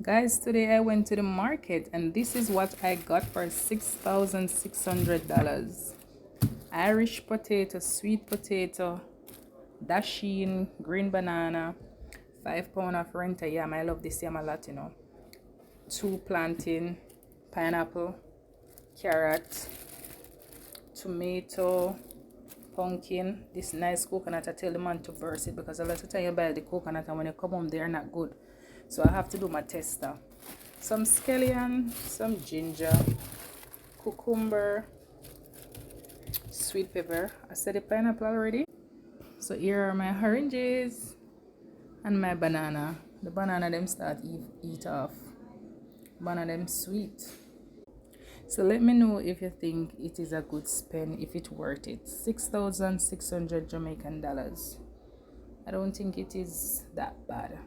Guys, today I went to the market and this is what I got for $6,600. Irish potato, sweet potato, dasheen, green banana, 5 pound of renta yam. I love this yam a lot, 2 plantain, pineapple, carrot, tomato, pumpkin. This nice coconut. I tell the man to burst it because a lot of time you buy the coconut and when you come home they're not good. So I have to do my tester. Some scallion, some ginger, cucumber, sweet pepper. I said the pineapple already. So here are my oranges and my banana. The banana them start eat off. Banana them sweet. So let me know if you think it is a good spend, if it's worth it. 6,600 Jamaican dollars. I don't think it is that bad.